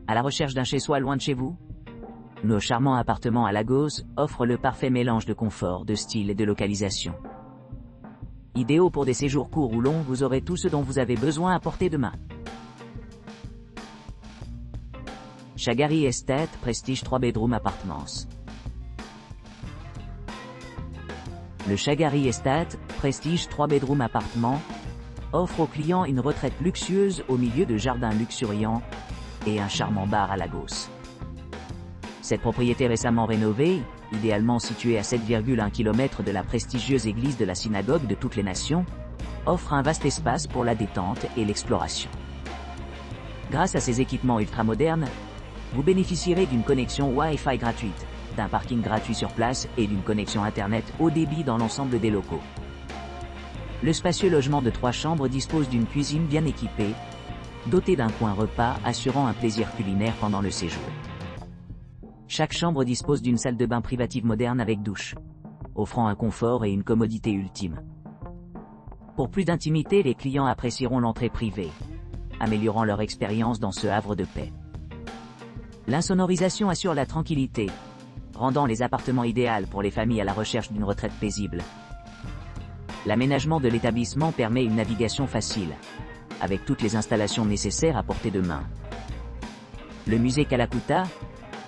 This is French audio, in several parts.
À la recherche d'un chez-soi loin de chez vous? Nos charmants appartements à Lagos offrent le parfait mélange de confort, de style et de localisation. Idéaux pour des séjours courts ou longs, vous aurez tout ce dont vous avez besoin à portée de main. Shagari Estate Prestige 3 Bedroom Apartments. Le Shagari Estate Prestige 3 Bedroom Apartments offre aux clients une retraite luxueuse au milieu de jardins luxuriants et un charmant bar à Lagos. Cette propriété récemment rénovée, idéalement située à 7,1 km de la prestigieuse église de la synagogue de toutes les nations, offre un vaste espace pour la détente et l'exploration. Grâce à ses équipements ultramodernes, vous bénéficierez d'une connexion Wi-Fi gratuite, d'un parking gratuit sur place et d'une connexion Internet haut débit dans l'ensemble des locaux. Le spacieux logement de 3 chambres dispose d'une cuisine bien équipée, dotée d'un coin repas assurant un plaisir culinaire pendant le séjour. Chaque chambre dispose d'une salle de bain privative moderne avec douche, offrant un confort et une commodité ultime. Pour plus d'intimité, les clients apprécieront l'entrée privée, améliorant leur expérience dans ce havre de paix. L'insonorisation assure la tranquillité, rendant les appartements idéaux pour les familles à la recherche d'une retraite paisible. L'aménagement de l'établissement permet une navigation facile, avec toutes les installations nécessaires à portée de main. Le musée Kalakuta,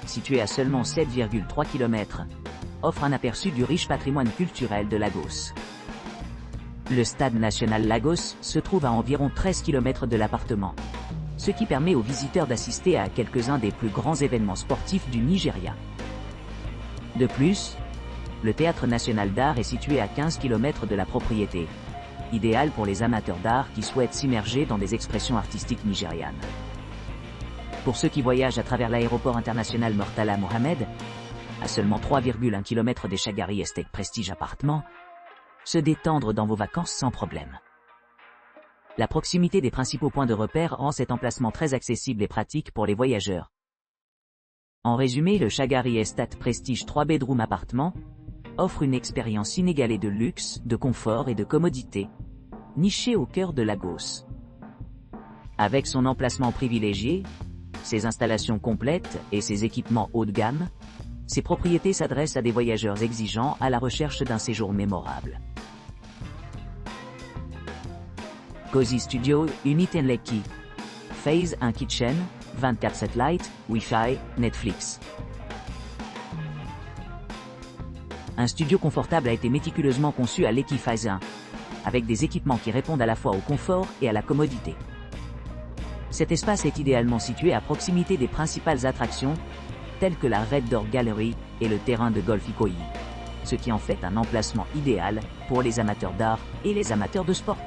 situé à seulement 7,3 km, offre un aperçu du riche patrimoine culturel de Lagos. Le stade national Lagos se trouve à environ 13 km de l'appartement, ce qui permet aux visiteurs d'assister à quelques-uns des plus grands événements sportifs du Nigeria. De plus, le Théâtre national d'art est situé à 15 km de la propriété, idéal pour les amateurs d'art qui souhaitent s'immerger dans des expressions artistiques nigérianes. Pour ceux qui voyagent à travers l'aéroport international Murtala Mohammed, à seulement 3,1 km des Shagari Estate Prestige Appartements, se détendre dans vos vacances sans problème. La proximité des principaux points de repère rend cet emplacement très accessible et pratique pour les voyageurs. En résumé, le Shagari Estate Prestige 3 Bedroom Appartements offre une expérience inégalée de luxe, de confort et de commodité, nichée au cœur de Lagos. Avec son emplacement privilégié, ses installations complètes et ses équipements haut de gamme, ces propriétés s'adressent à des voyageurs exigeants à la recherche d'un séjour mémorable. Cozy Studio Unit in Lekki. Phase 1 Kitchen, 24 Satellite, Wi-Fi, Netflix. Un studio confortable a été méticuleusement conçu à Lekki Phase 1, avec des équipements qui répondent à la fois au confort et à la commodité. Cet espace est idéalement situé à proximité des principales attractions, telles que la Red Door Gallery et le terrain de golf Ikoyi, ce qui en fait un emplacement idéal pour les amateurs d'art et les amateurs de sport.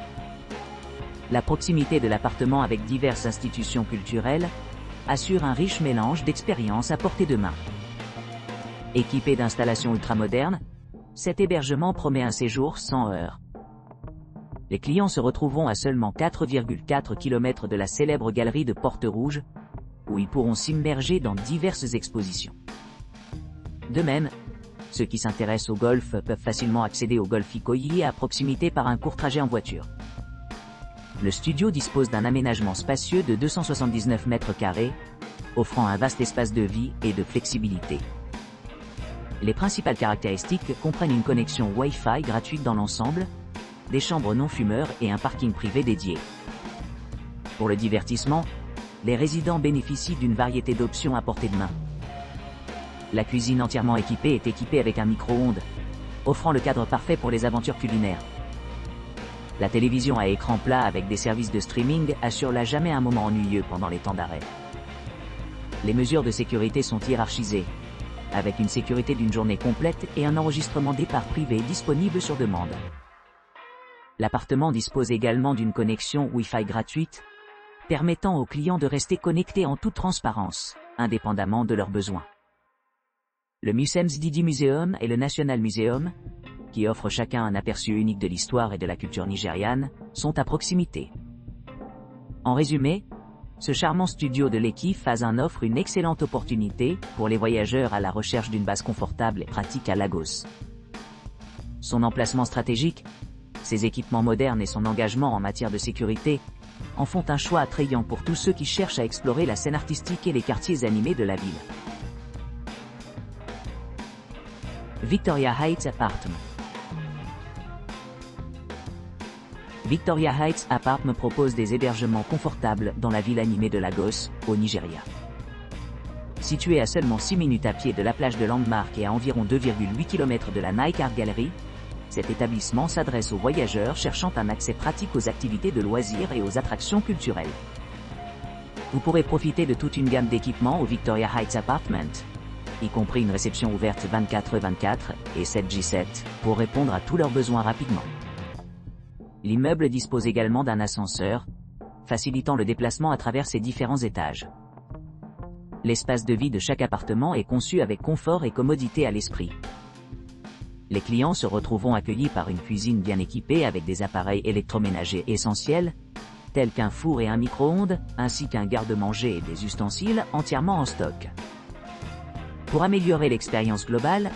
La proximité de l'appartement avec diverses institutions culturelles assure un riche mélange d'expériences à portée de main. Équipé d'installations ultramodernes, cet hébergement promet un séjour sans heurts. Les clients se retrouveront à seulement 4,4 km de la célèbre galerie de Porte-Rouge, où ils pourront s'immerger dans diverses expositions. De même, ceux qui s'intéressent au golf peuvent facilement accéder au golf Ikoyi à proximité par un court trajet en voiture. Le studio dispose d'un aménagement spacieux de 279 mètres carrés, offrant un vaste espace de vie et de flexibilité. Les principales caractéristiques comprennent une connexion Wi-Fi gratuite dans l'ensemble, des chambres non-fumeurs et un parking privé dédié. Pour le divertissement, les résidents bénéficient d'une variété d'options à portée de main. La cuisine entièrement équipée est équipée avec un micro-ondes, offrant le cadre parfait pour les aventures culinaires. La télévision à écran plat avec des services de streaming assure jamais un moment ennuyeux pendant les temps d'arrêt. Les mesures de sécurité sont hiérarchisées, avec une sécurité d'une journée complète et un enregistrement départ privé disponible sur demande. L'appartement dispose également d'une connexion Wi-Fi gratuite, permettant aux clients de rester connectés en toute transparence, indépendamment de leurs besoins. Le Museums Didi Museum et le National Museum, qui offrent chacun un aperçu unique de l'histoire et de la culture nigériane, sont à proximité. En résumé, ce charmant studio de Lekki Phase 1 offre une excellente opportunité pour les voyageurs à la recherche d'une base confortable et pratique à Lagos. Son emplacement stratégique, ses équipements modernes et son engagement en matière de sécurité en font un choix attrayant pour tous ceux qui cherchent à explorer la scène artistique et les quartiers animés de la ville. Victoria Heights Apartment. Victoria Heights Apartment propose des hébergements confortables dans la ville animée de Lagos, au Nigeria. Situé à seulement 6 minutes à pied de la plage de Landmark et à environ 2,8 km de la Nike Art Gallery, cet établissement s'adresse aux voyageurs cherchant un accès pratique aux activités de loisirs et aux attractions culturelles. Vous pourrez profiter de toute une gamme d'équipements au Victoria Heights Apartment, y compris une réception ouverte 24/24 et 7/7, pour répondre à tous leurs besoins rapidement. L'immeuble dispose également d'un ascenseur, facilitant le déplacement à travers ses différents étages. L'espace de vie de chaque appartement est conçu avec confort et commodité à l'esprit. Les clients se retrouveront accueillis par une cuisine bien équipée avec des appareils électroménagers essentiels, tels qu'un four et un micro-ondes, ainsi qu'un garde-manger et des ustensiles entièrement en stock. Pour améliorer l'expérience globale,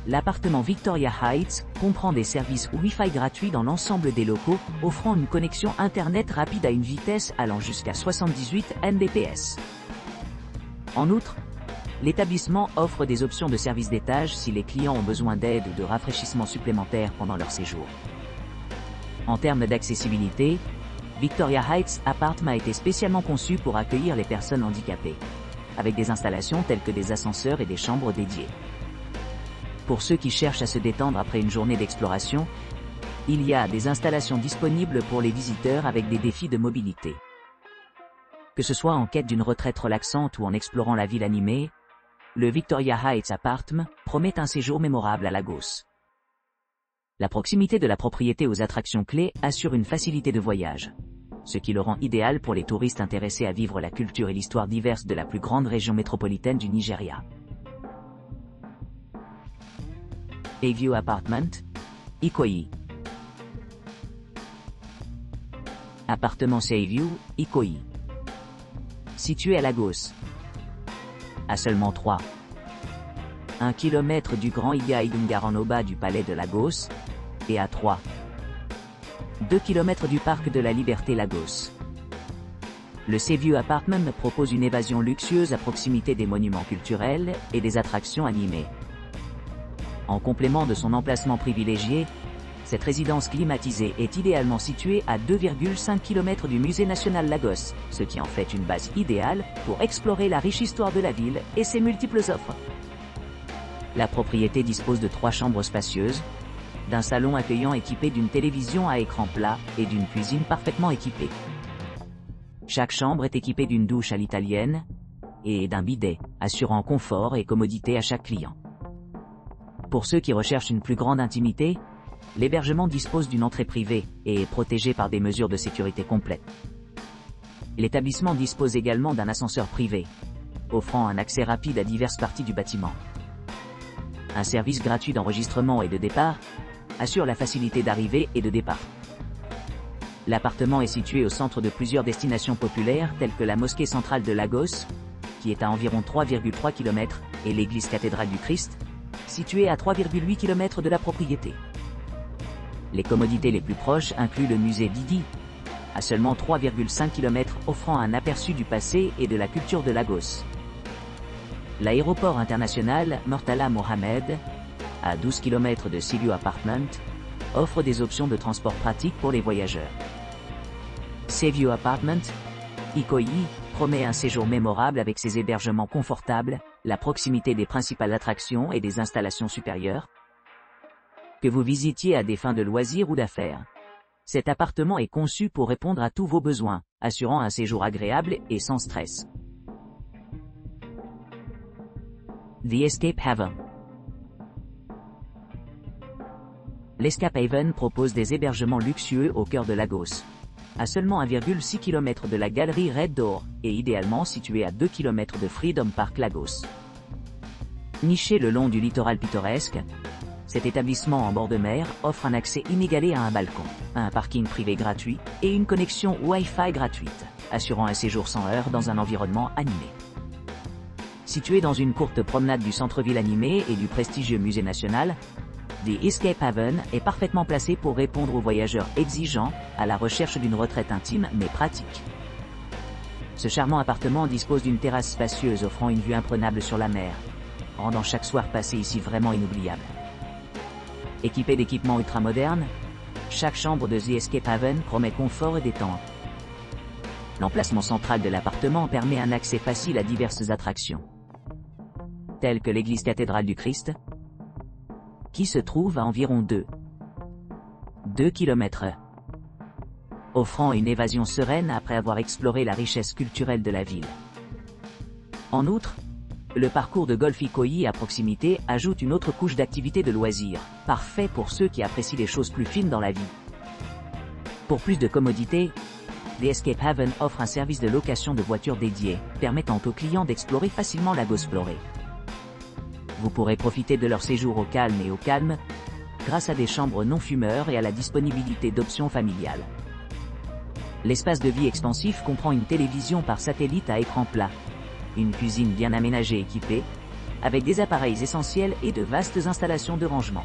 l'appartement Victoria Heights comprend des services Wi-Fi gratuits dans l'ensemble des locaux, offrant une connexion Internet rapide à une vitesse allant jusqu'à 78 Mbps. En outre, l'établissement offre des options de service d'étage si les clients ont besoin d'aide ou de rafraîchissement supplémentaires pendant leur séjour. En termes d'accessibilité, Victoria Heights Apartment a été spécialement conçu pour accueillir les personnes handicapées, avec des installations telles que des ascenseurs et des chambres dédiées. Pour ceux qui cherchent à se détendre après une journée d'exploration, il y a des installations disponibles pour les visiteurs avec des défis de mobilité. Que ce soit en quête d'une retraite relaxante ou en explorant la ville animée, le Victoria Heights Apartment promet un séjour mémorable à Lagos. La proximité de la propriété aux attractions clés assure une facilité de voyage, ce qui le rend idéal pour les touristes intéressés à vivre la culture et l'histoire diverse de la plus grande région métropolitaine du Nigeria. Bayview Apartment, Ikoyi. Appartement Bayview, Ikoyi. Situé à Lagos. À seulement 1 km du Grand Iya Idungaran-Oba du palais de Lagos, et à 2 km du parc de la Liberté Lagos. Le Bayview Apartment propose une évasion luxueuse à proximité des monuments culturels et des attractions animées. En complément de son emplacement privilégié, cette résidence climatisée est idéalement située à 2,5 km du Musée national Lagos, ce qui en fait une base idéale pour explorer la riche histoire de la ville et ses multiples offres. La propriété dispose de 3 chambres spacieuses, d'un salon accueillant équipé d'une télévision à écran plat et d'une cuisine parfaitement équipée. Chaque chambre est équipée d'une douche à l'italienne et d'un bidet, assurant confort et commodité à chaque client. Pour ceux qui recherchent une plus grande intimité, l'hébergement dispose d'une entrée privée et est protégé par des mesures de sécurité complètes. L'établissement dispose également d'un ascenseur privé, offrant un accès rapide à diverses parties du bâtiment. Un service gratuit d'enregistrement et de départ assure la facilité d'arrivée et de départ. L'appartement est situé au centre de plusieurs destinations populaires telles que la mosquée centrale de Lagos, qui est à environ 3,3 km, et l'église cathédrale du Christ, située à 3,8 km de la propriété. Les commodités les plus proches incluent le musée Didi, à seulement 3,5 km, offrant un aperçu du passé et de la culture de Lagos. L'aéroport international Murtala Mohammed, à 12 km de Bayview Apartment, offre des options de transport pratiques pour les voyageurs. Bayview Apartment, Ikoyi, promet un séjour mémorable avec ses hébergements confortables, la proximité des principales attractions et des installations supérieures. Que vous visitiez à des fins de loisirs ou d'affaires, cet appartement est conçu pour répondre à tous vos besoins, assurant un séjour agréable et sans stress. The Escape Haven. L'Escape Haven propose des hébergements luxueux au cœur de Lagos, à seulement 1,6 km de la galerie Red Door, et idéalement situé à 2 km de Freedom Park Lagos. Niché le long du littoral pittoresque, cet établissement en bord de mer offre un accès inégalé à un balcon, un parking privé gratuit et une connexion Wi-Fi gratuite, assurant un séjour sans heurts dans un environnement animé. Situé dans une courte promenade du centre-ville animé et du prestigieux musée national, The Escape Haven est parfaitement placé pour répondre aux voyageurs exigeants, à la recherche d'une retraite intime mais pratique. Ce charmant appartement dispose d'une terrasse spacieuse offrant une vue imprenable sur la mer, rendant chaque soir passé ici vraiment inoubliable. Équipé d'équipements ultramodernes, chaque chambre de The Escape Haven promet confort et détente. L'emplacement central de l'appartement permet un accès facile à diverses attractions, telles que l'église cathédrale du Christ, qui se trouve à environ 2 km/h, offrant une évasion sereine après avoir exploré la richesse culturelle de la ville. En outre, le parcours de golf Ikoyi à proximité ajoute une autre couche d'activité de loisirs, parfait pour ceux qui apprécient les choses plus fines dans la vie. Pour plus de commodité, The Escape Haven offre un service de location de voitures dédié, permettant aux clients d'explorer facilement Lagos Floré. Vous pourrez profiter de leur séjour au calme grâce à des chambres non fumeurs et à la disponibilité d'options familiales. L'espace de vie expansif comprend une télévision par satellite à écran plat, une cuisine bien aménagée et équipée, avec des appareils essentiels et de vastes installations de rangement.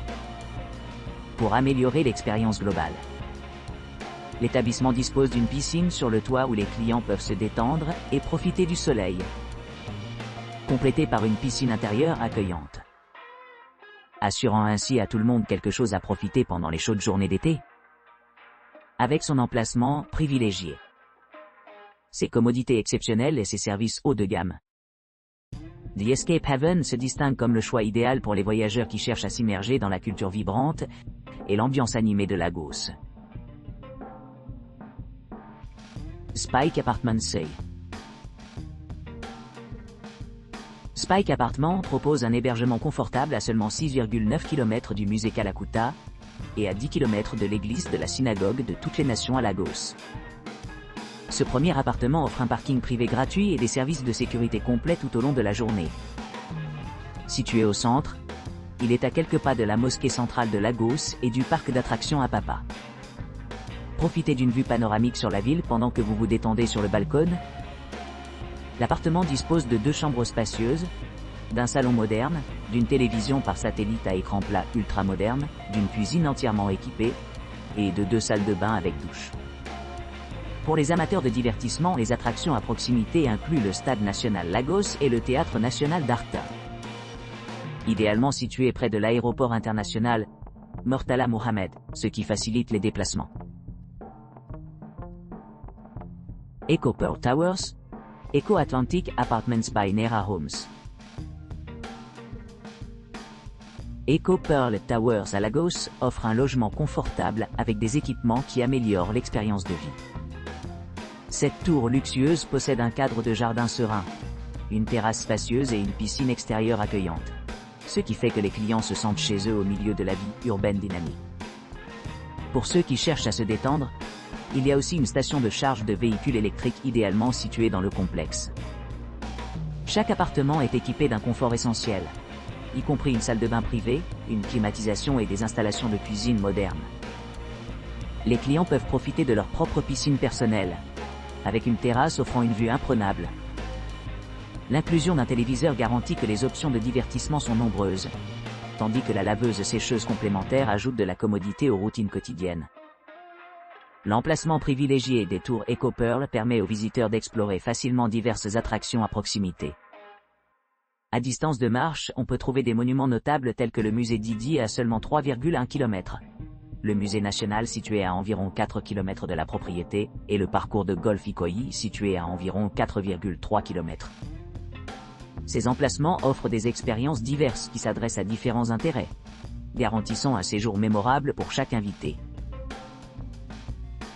Pour améliorer l'expérience globale, l'établissement dispose d'une piscine sur le toit où les clients peuvent se détendre et profiter du soleil, complétée par une piscine intérieure accueillante, assurant ainsi à tout le monde quelque chose à profiter pendant les chaudes journées d'été. Avec son emplacement privilégié, ses commodités exceptionnelles et ses services haut de gamme, The Escape Haven se distingue comme le choix idéal pour les voyageurs qui cherchent à s'immerger dans la culture vibrante et l'ambiance animée de Lagos. Spike Apartment Say. Spike Apartment propose un hébergement confortable à seulement 6,9 km du musée Kalakuta et à 10 km de l'église de la synagogue de toutes les nations à Lagos. Ce premier appartement offre un parking privé gratuit et des services de sécurité complets tout au long de la journée. Situé au centre, il est à quelques pas de la mosquée centrale de Lagos et du parc d'attractions Apapa. Profitez d'une vue panoramique sur la ville pendant que vous vous détendez sur le balcon. L'appartement dispose de 2 chambres spacieuses, d'un salon moderne, d'une télévision par satellite à écran plat ultra moderne, d'une cuisine entièrement équipée, et de 2 salles de bain avec douche. Pour les amateurs de divertissement, les attractions à proximité incluent le Stade National Lagos et le Théâtre National d'Arta. Idéalement situé près de l'aéroport international Murtala Mohammed, ce qui facilite les déplacements. Eco Pearl Towers, Eco Atlantic Apartments by Nera Homes. Eco Pearl Towers à Lagos offre un logement confortable avec des équipements qui améliorent l'expérience de vie. Cette tour luxueuse possède un cadre de jardin serein, une terrasse spacieuse et une piscine extérieure accueillante, ce qui fait que les clients se sentent chez eux au milieu de la vie urbaine dynamique. Pour ceux qui cherchent à se détendre, il y a aussi une station de charge de véhicules électriques idéalement située dans le complexe. Chaque appartement est équipé d'un confort essentiel, y compris une salle de bain privée, une climatisation et des installations de cuisine modernes. Les clients peuvent profiter de leur propre piscine personnelle, avec une terrasse offrant une vue imprenable. L'inclusion d'un téléviseur garantit que les options de divertissement sont nombreuses, tandis que la laveuse sécheuse complémentaire ajoute de la commodité aux routines quotidiennes. L'emplacement privilégié des tours Eco Pearl permet aux visiteurs d'explorer facilement diverses attractions à proximité. À distance de marche, on peut trouver des monuments notables tels que le musée Didi à seulement 3,1 km, le musée national situé à environ 4 km de la propriété, et le parcours de golf Ikoyi situé à environ 4,3 km. Ces emplacements offrent des expériences diverses qui s'adressent à différents intérêts, garantissant un séjour mémorable pour chaque invité.